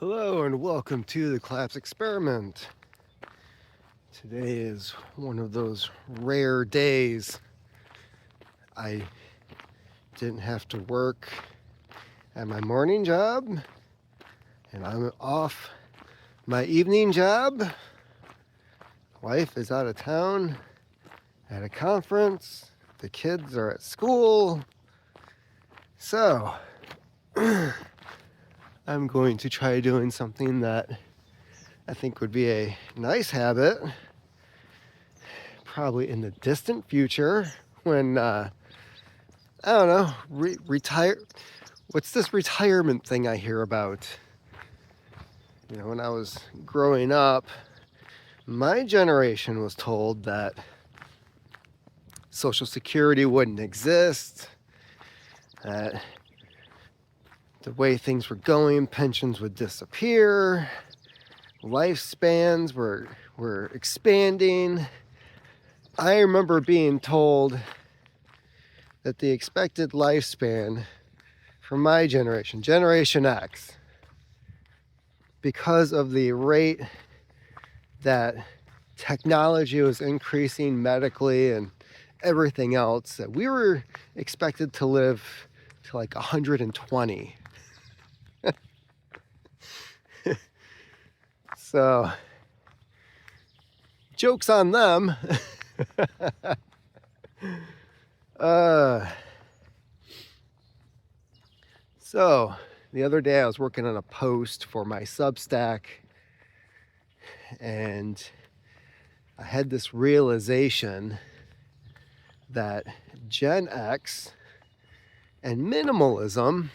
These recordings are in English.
Hello and welcome to the Collapse Experiment. Today is one of those rare days I didn't have to work at my morning job and I'm off my evening job. Wife is out of town at a conference. The kids are at school. So I'm going to try doing something that I think would be a nice habit, probably in the distant future when, I don't know, retire. What's this retirement thing I hear about? You know, when I was growing up, my generation was told that Social Security wouldn't exist, that the way things were going, pensions would disappear, lifespans were expanding. I remember being told that the expected lifespan for my generation, Generation X, because of the rate that technology was increasing medically and everything else, that we were expected to live to like 120. So, joke's on them. So, the other day I was working on a post for my Substack, and I had this realization that Gen X and minimalism,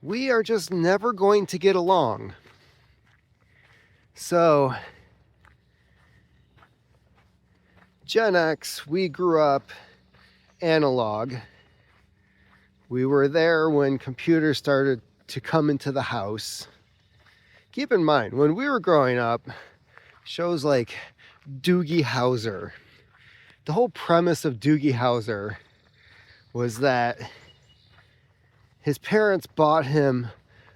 we are just never going to get along. So, Gen X, we grew up analog. We were there when computers started to come into the house. Keep in mind, when we were growing up, shows like Doogie Howser, the whole premise of Doogie Howser was that his parents bought him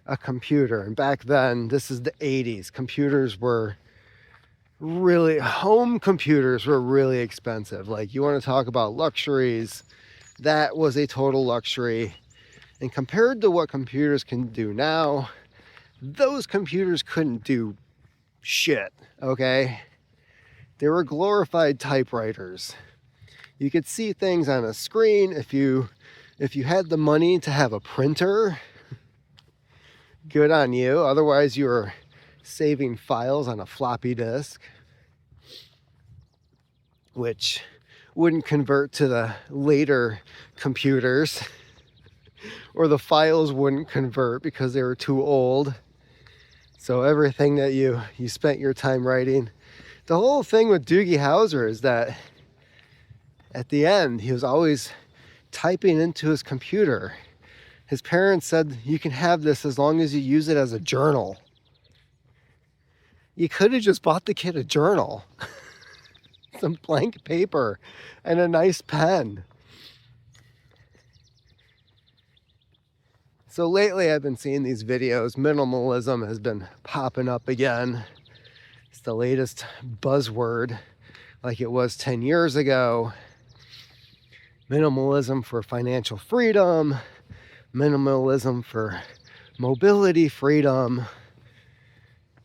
a computer. And back then, this is the 80s, home computers were really expensive. Like, you want to talk about luxuries, that was a total luxury. And compared to what computers can do now, those computers couldn't do shit, okay? They were glorified typewriters. You could see things on a screen. If you had the money to have a printer, good on you. Otherwise, you were saving files on a floppy disk, which wouldn't convert to the later computers, or the files wouldn't convert because they were too old. So everything that you spent your time writing. The whole thing with Doogie Howser is that at the end, he was always typing into his computer. His parents said, you can have this as long as you use it as a journal. You could have just bought the kid a journal, some blank paper, and a nice pen. So lately I've been seeing these videos. Minimalism has been popping up again. It's the latest buzzword, like it was 10 years ago. Minimalism for financial freedom, minimalism for mobility freedom,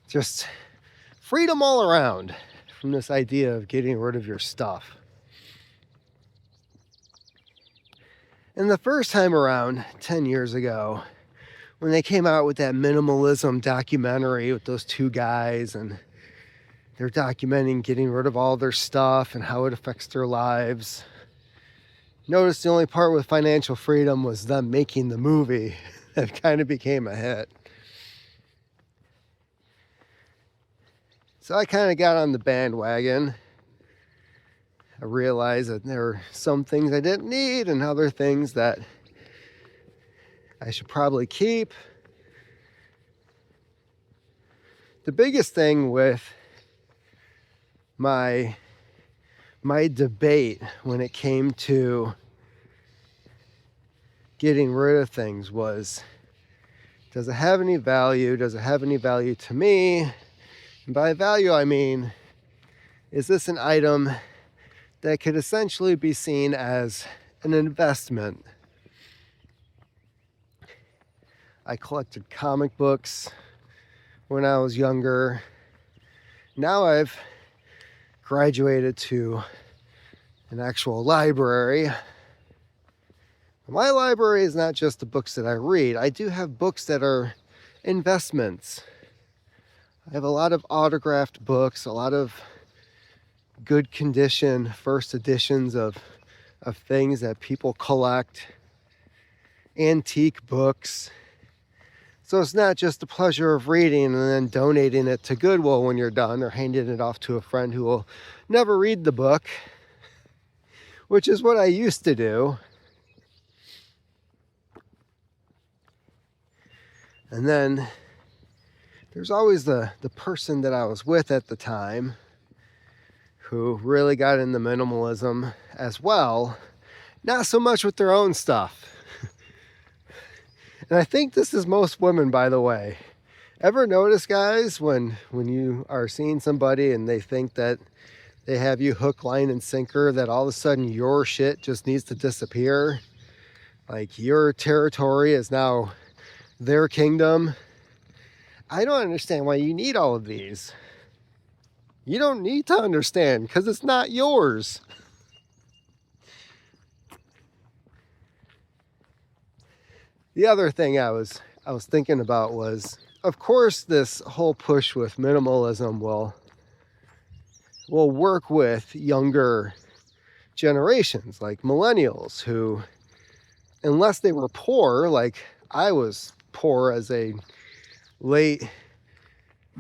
just freedom all around from this idea of getting rid of your stuff. And the first time around, 10 years ago, when they came out with that minimalism documentary with those two guys, and they're documenting getting rid of all their stuff and how it affects their lives. Notice the only part with financial freedom was them making the movie that kind of became a hit. So I kind of got on the bandwagon. I realized that there were some things I didn't need and other things that I should probably keep. The biggest thing with my debate when it came to getting rid of things was Does it have any value? Does it have any value to me? And by value, I mean, is this an item that could essentially be seen as an investment? I collected comic books when I was younger. Now I've graduated to an actual library. My library is not just the books that I read. I do have books that are investments. I have a lot of autographed books, a lot of good condition first editions of things that people collect, antique books. So it's not just the pleasure of reading and then donating it to Goodwill when you're done, or handing it off to a friend who will never read the book, which is what I used to do. And then there's always the person that I was with at the time who really got into minimalism as well. Not so much with their own stuff. And I think this is most women, by the way. Ever notice, guys, when you are seeing somebody and they think that they have you hook, line, and sinker, that all of a sudden your shit just needs to disappear? Like your territory is now their kingdom. I don't understand why you need all of these. You don't need to understand, because it's not yours. The other thing I was thinking about was, of course, this whole push with minimalism will work with younger generations, like millennials, who, unless they were poor, like I was poor as a late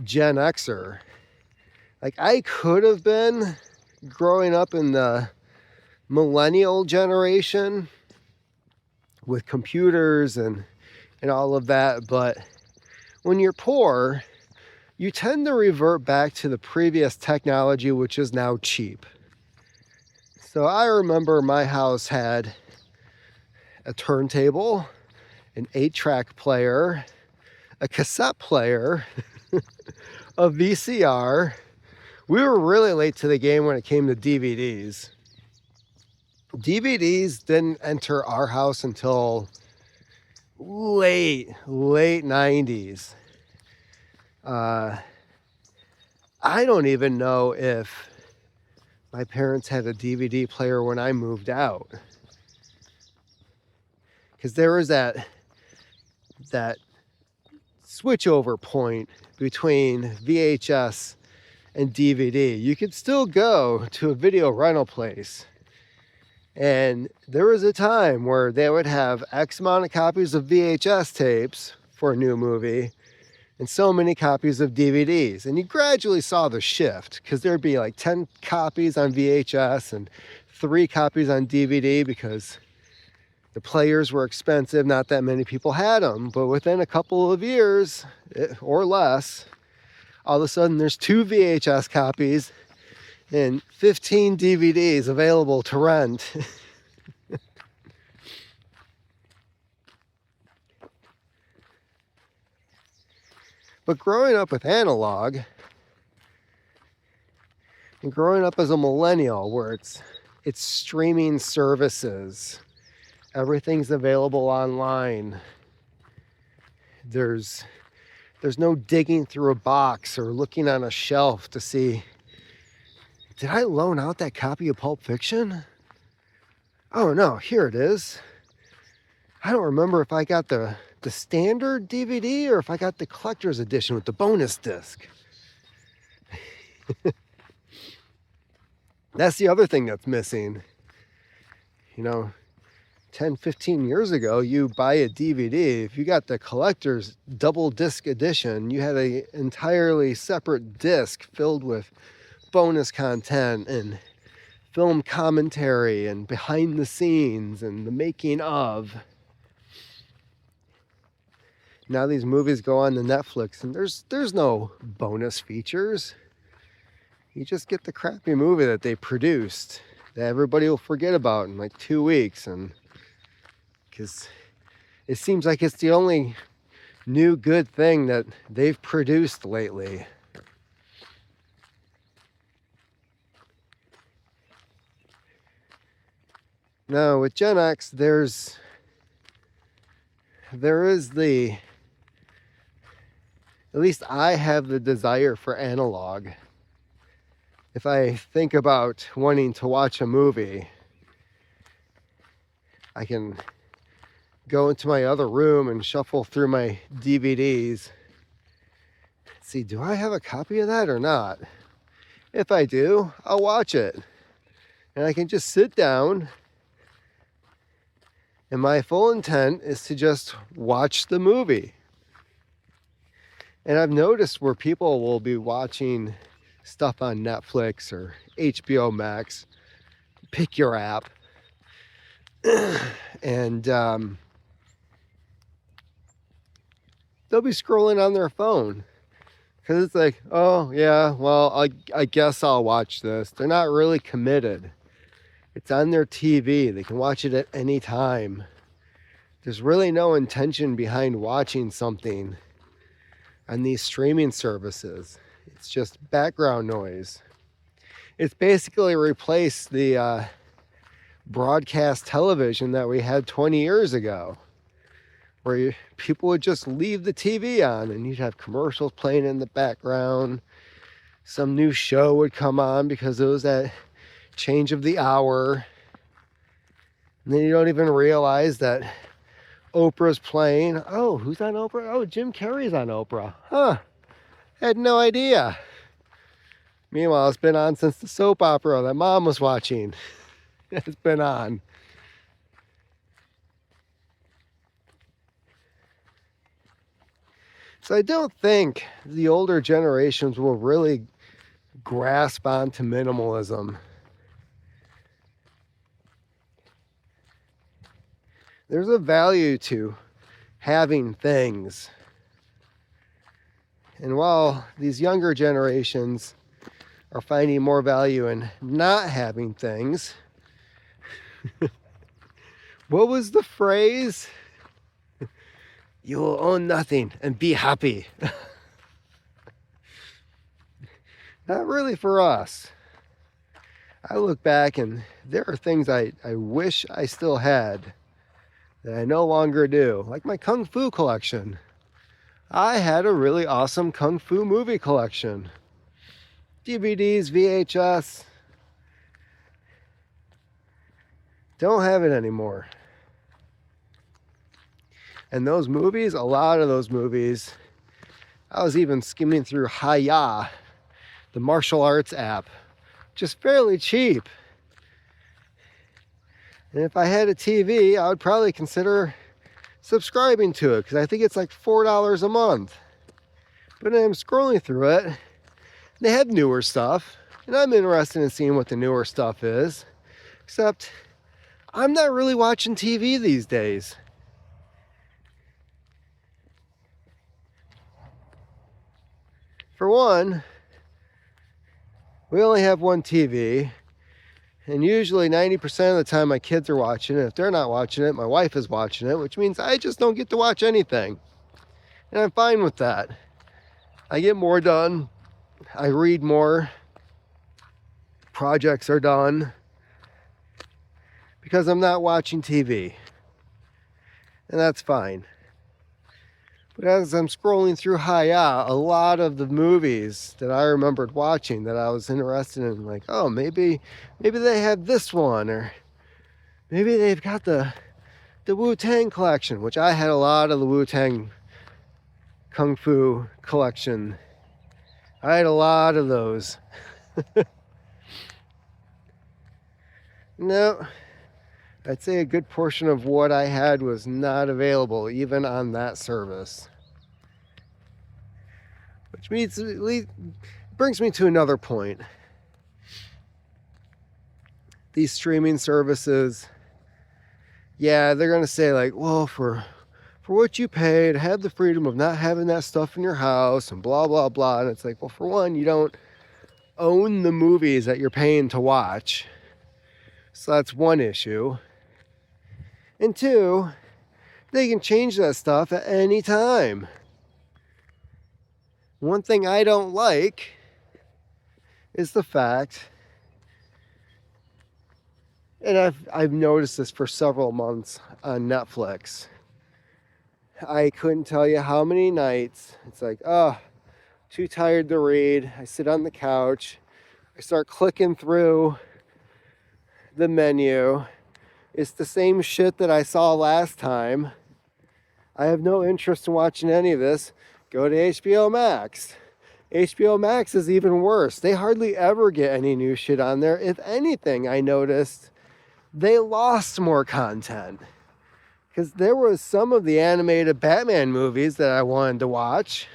Gen Xer, like I could have been growing up in the millennial generation with computers and all of that, but when you're poor, you tend to revert back to the previous technology, which is now cheap. So I remember my house had a turntable, an 8-track player, a cassette player, a VCR. We were really late to the game when it came to DVDs. DVDs didn't enter our house until late 90s. I don't even know if my parents had a DVD player when I moved out, because there was that switchover point between VHS and DVD. You could still go to a video rental place, and there was a time where they would have X amount of copies of VHS tapes for a new movie and so many copies of DVDs. And you gradually saw the shift, because there'd be like 10 copies on VHS and 3 copies on DVD, because the players were expensive. Not that many people had them, but within a couple of years or less, all of a sudden there's 2 VHS copies and 15 DVDs available to rent. But growing up with analog and growing up as a millennial, where it's streaming services, everything's available online. There's no digging through a box or looking on a shelf to see, did I loan out that copy of Pulp Fiction? Oh no, here it is. I don't remember if I got the standard DVD or if I got the collector's edition with the bonus disc. That's the other thing that's missing. 10, 15 years ago, you buy a DVD. If you got the collector's double disc edition, you had an entirely separate disc filled with bonus content and film commentary and behind the scenes and the making of. Now these movies go on to Netflix and there's no bonus features. You just get the crappy movie that they produced that everybody will forget about in like 2 weeks, and because it seems like it's the only new good thing that they've produced lately. Now with Gen X, there is the, at least I have the desire for analog. If I think about wanting to watch a movie, I can go into my other room and shuffle through my DVDs. See, do I have a copy of that or not? If I do, I'll watch it. And I can just sit down, and my full intent is to just watch the movie. And I've noticed where people will be watching stuff on Netflix or HBO Max, pick your app, and they'll be scrolling on their phone because it's like, oh yeah, well, I guess I'll watch this. They're not really committed. It's on their TV. They can watch it at any time. There's really no intention behind watching something on these streaming services. It's just background noise. It's basically replaced the broadcast television that we had 20 years ago, where people would just leave the TV on and you'd have commercials playing in the background. Some new show would come on because it was that change of the hour. And then you don't even realize that Oprah's playing. Oh, who's on Oprah? Oh, Jim Carrey's on Oprah. Huh. Had no idea. Meanwhile, it's been on since the soap opera that Mom was watching. It's been on. So I don't think the older generations will really grasp onto minimalism. There's a value to having things. And while these younger generations are finding more value in not having things, what was the phrase? You will own nothing and be happy. Not really for us. I look back and there are things I wish I still had that I no longer do, like my Kung Fu collection. I had a really awesome Kung Fu movie collection. DVDs, VHS. Don't have it anymore. And those movies, a lot of those movies, I was even skimming through Hi-Ya, the martial arts app, just fairly cheap. And if I had a TV, I would probably consider subscribing to it because I think it's like $4 a month. But I'm scrolling through it. They have newer stuff, and I'm interested in seeing what the newer stuff is. Except, I'm not really watching TV these days. For one, we only have one TV. And usually 90% of the time my kids are watching it. If they're not watching it, my wife is watching it, which means I just don't get to watch anything. And I'm fine with that. I get more done. I read more. Projects are done. Because I'm not watching TV. And that's fine. But as I'm scrolling through Hi-Ya, a lot of the movies that I remembered watching that I was interested in, like, oh, maybe they have this one, or maybe they've got the Wu-Tang collection, which I had a lot of the Wu-Tang Kung Fu collection. I had a lot of those. No, I'd say a good portion of what I had was not available even on that service. Which means, brings me to another point. These streaming services, yeah, they're going to say like, well, for what you paid, have the freedom of not having that stuff in your house and blah, blah, blah. And it's like, well, for one, you don't own the movies that you're paying to watch. So that's one issue. And two, they can change that stuff at any time. One thing I don't like is the fact, and I've noticed this for several months on Netflix. I couldn't tell you how many nights it's like, oh, too tired to read. I sit on the couch. I start clicking through the menu. It's the same shit that I saw last time. I have no interest in watching any of this. Go to HBO Max. HBO Max is even worse. They hardly ever get any new shit on there. If anything, I noticed they lost more content. Because there was some of the animated Batman movies that I wanted to watch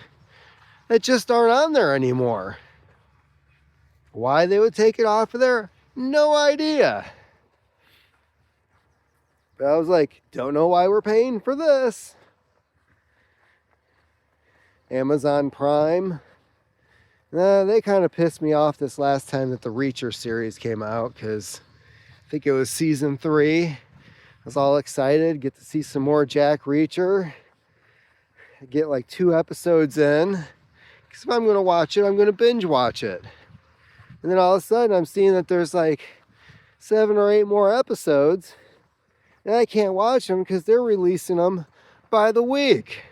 that just aren't on there anymore. Why they would take it off of there? No idea. But I was like, don't know why we're paying for this. Amazon Prime. They kind of pissed me off this last time that the Reacher series came out, because I think it was season 3. I was all excited, get to see some more Jack Reacher. I get like 2 episodes in, because if I'm going to watch it, I'm going to binge watch it. And then all of a sudden I'm seeing that there's like 7 or 8 more episodes, and I can't watch them because they're releasing them by the week.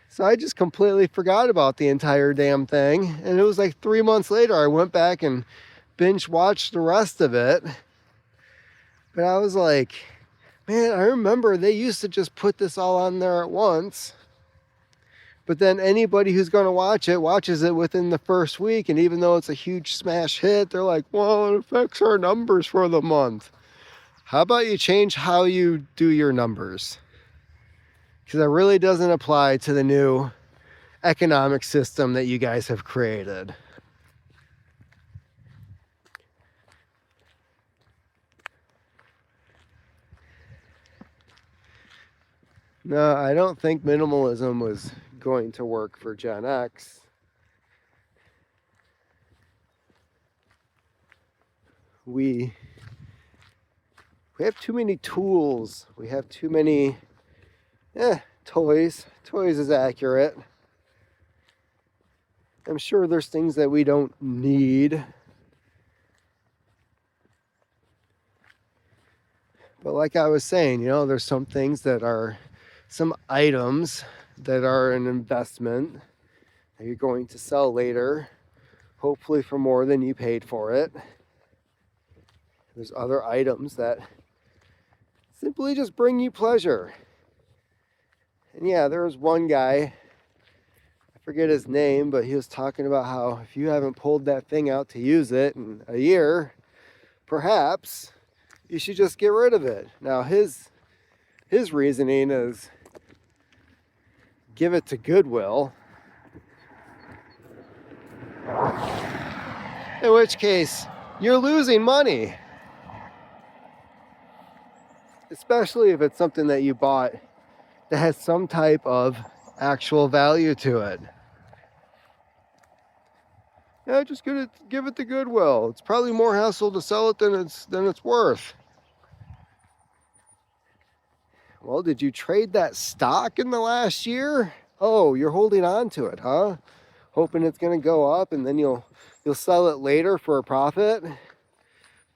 So I just completely forgot about the entire damn thing. And it was like 3 months later, I went back and binge watched the rest of it. But I was like, man, I remember they used to just put this all on there at once. But then anybody who's going to watch it watches it within the first week. And even though it's a huge smash hit, they're like, well, it affects our numbers for the month. How about you change how you do your numbers? Because it really doesn't apply to the new economic system that you guys have created. No, I don't think minimalism was going to work for Gen X. We have too many tools. We have too many toys. Toys is accurate. I'm sure there's things that we don't need. But like I was saying, there's some things that are some items that are an investment that you're going to sell later, hopefully for more than you paid for it. There's other items that simply just bring you pleasure. And yeah, there was one guy, I forget his name, but he was talking about how if you haven't pulled that thing out to use it in a year, perhaps you should just get rid of it. Now his reasoning is give it to Goodwill. In which case, you're losing money. Especially if it's something that you bought that has some type of actual value to it. Yeah, just give it to Goodwill. It's probably more hassle to sell it than it's worth. Well, did you trade that stock in the last year? Oh, you're holding on to it, huh? Hoping it's going to go up and then you'll sell it later for a profit.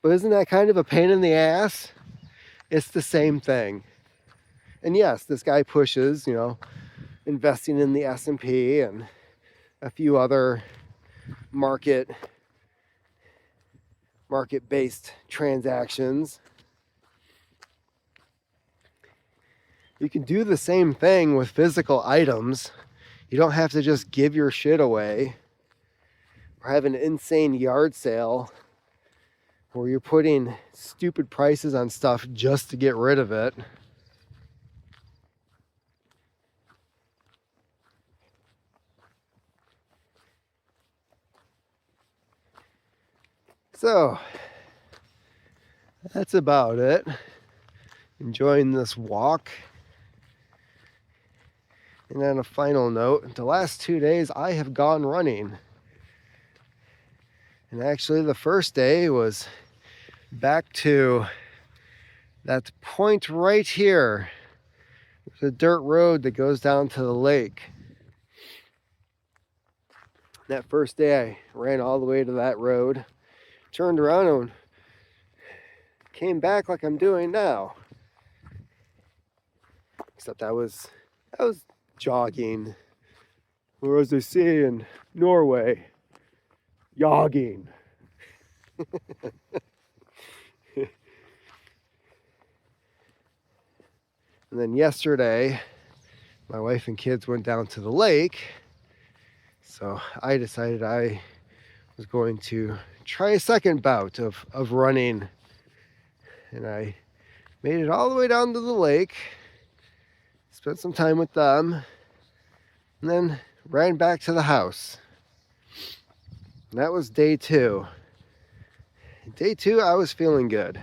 But isn't that kind of a pain in the ass? It's the same thing. And yes, this guy pushes, investing in the S&P and a few other market-based transactions. You can do the same thing with physical items. You don't have to just give your shit away or have an insane yard sale where you're putting stupid prices on stuff just to get rid of it. So, that's about it. Enjoying this walk. And on a final note, the last 2 days I have gone running. And actually the first day was back to that point right here. There's a dirt road that goes down to the lake. That first day I ran all the way to that road, turned around and came back like I'm doing now. Except I was jogging, or as they say in Norway, jogging. And then yesterday, my wife and kids went down to the lake, so I decided I was going to try a second bout of running. And I made it all the way down to the lake, spent some time with them, and then ran back to the house. And that was day 2. Day 2, I was feeling good.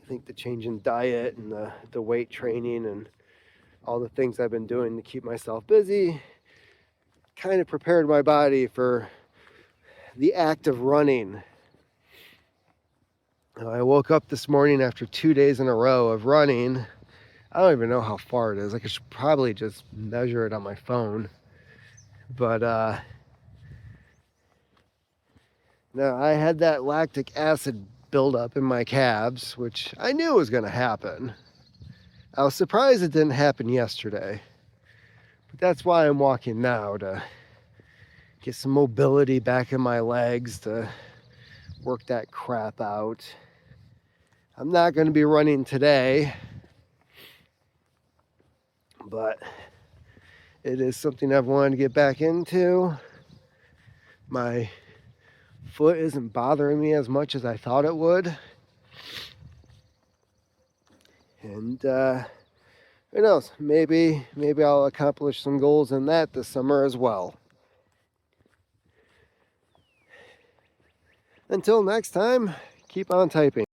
I think the change in diet and the weight training and all the things I've been doing to keep myself busy kind of prepared my body for the act of running. I woke up this morning after 2 days in a row of running. I don't even know how far it is. Like, I should probably just measure it on my phone. But now I had that lactic acid buildup in my calves, which I knew was going to happen. I was surprised it didn't happen yesterday. But that's why I'm walking now, to get some mobility back in my legs, to work that crap out. I'm not going to be running today, but it is something I've wanted to get back into. My foot isn't bothering me as much as I thought it would. And who knows, maybe I'll accomplish some goals in that this summer as well. Until next time, keep on typing.